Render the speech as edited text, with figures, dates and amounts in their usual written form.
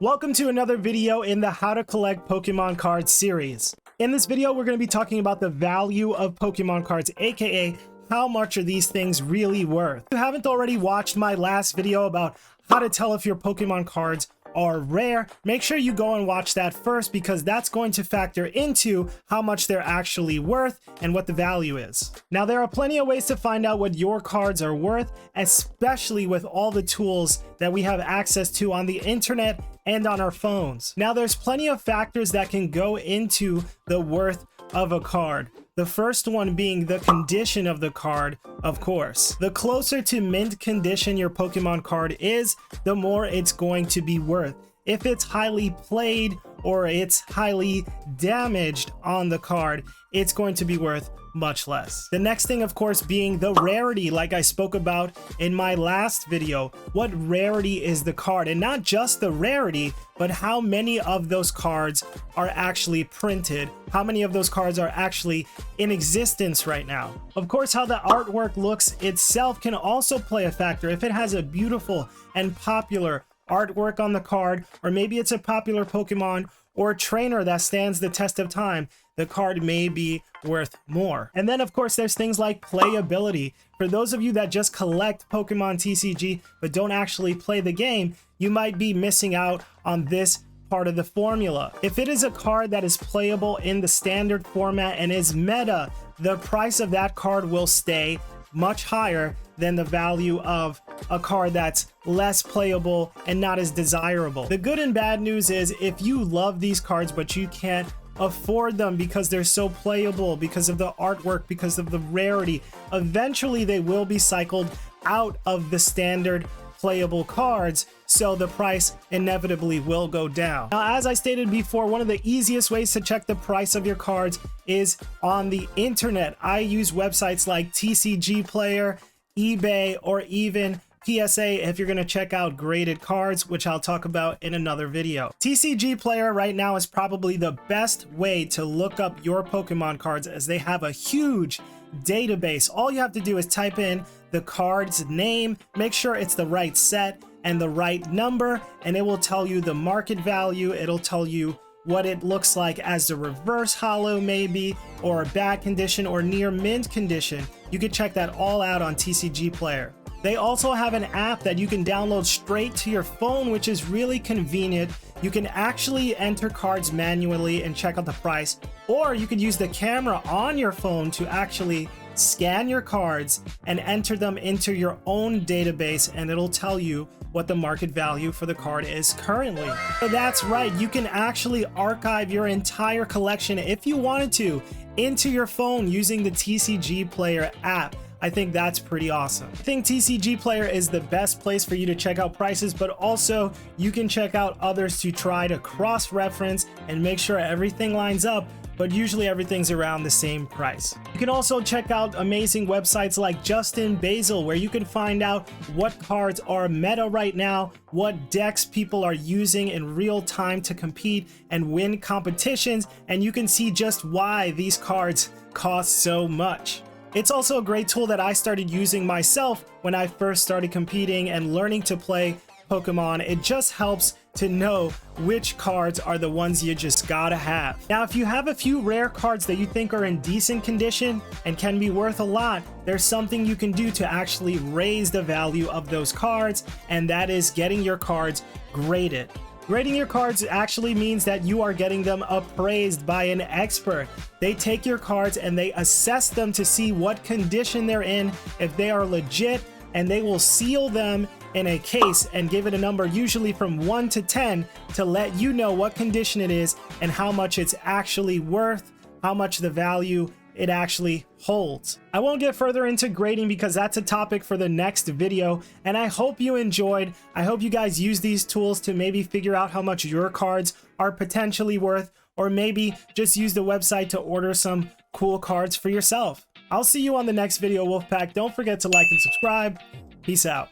Welcome to another video in the How to Collect Pokemon Cards series. In this video, we're going to be talking about the value of Pokemon cards, aka how much are these things really worth. If you haven't already watched my last video about how to tell if your Pokemon cards are rare, make sure you go and watch that first because that's going to factor into how much they're actually worth and what the value is. Now, there are plenty of ways to find out what your cards are worth, especially with all the tools that we have access to on the internet and on our phones. Now, there's plenty of factors that can go into the worth of a card. The first one being the condition of the card, of course. The closer to mint condition your Pokemon card is, the more it's going to be worth. If it's highly played or it's highly damaged on the card, it's going to be worth much less. The next thing, of course, being the rarity, like I spoke about in my last video. What rarity is the card? And not just the rarity, but how many of those cards are actually printed? How many of those cards are actually in existence right now? Of course, how the artwork looks itself can also play a factor. If it has a beautiful and popular artwork on the card, or maybe it's a popular Pokemon or trainer that stands the test of time, the card may be worth more. And then, of course, there's things like playability. For those of you that just collect Pokemon TCG but don't actually play the game, you might be missing out on this part of the formula. If it is a card that is playable in the standard format and is meta, the price of that card will stay much higher than the value of a card that's less playable and not as desirable. The good and bad news is if you love these cards but you can't afford them because they're so playable, because of the artwork, because of the rarity, eventually they will be cycled out of the standard playable cards, so the price inevitably will go down. Now, as I stated before, one of the easiest ways to check the price of your cards is on the internet. I use websites like TCG Player, eBay, or even PSA if you're going to check out graded cards, which I'll talk about in another video. TCG Player right now is probably the best way to look up your Pokemon cards, as they have a huge database. All you have to do is type in the card's name, make sure it's the right set and the right number, and it will tell you the market value. It'll tell you what it looks like as a reverse holo maybe, or a bad condition or near mint condition. You can check that all out on TCG Player. They also have an app that you can download straight to your phone, which is really convenient. You can actually enter cards manually and check out the price, or you could use the camera on your phone to actually scan your cards and enter them into your own database, and it'll tell you what the market value for the card is currently. So that's right, you can actually archive your entire collection if you wanted to into your phone using the TCG Player app. I think that's pretty awesome. I think TCG Player is the best place for you to check out prices, but also you can check out others to try to cross-reference and make sure everything lines up, but usually everything's around the same price. You can also check out amazing websites like Justin Basil, where you can find out what cards are meta right now, what decks people are using in real time to compete and win competitions, and you can see just why these cards cost so much. It's also a great tool that I started using myself when I first started competing and learning to play Pokemon. It just helps to know which cards are the ones you just gotta have. Now, if you have a few rare cards that you think are in decent condition and can be worth a lot, there's something you can do to actually raise the value of those cards, and that is getting your cards graded. Grading your cards actually means that you are getting them appraised by an expert. They take your cards and they assess them to see what condition they're in, if they are legit, and they will seal them in a case and give it a number, usually from 1 to 10, to let you know what condition it is and how much it's actually worth, how much the value it actually holds. I won't get further into grading because that's a topic for the next video, and I hope you enjoyed. I hope you guys use these tools to maybe figure out how much your cards are potentially worth, or maybe just use the website to order some cool cards for yourself. I'll see you on the next video, Wolfpack. Don't forget to like and subscribe. Peace out.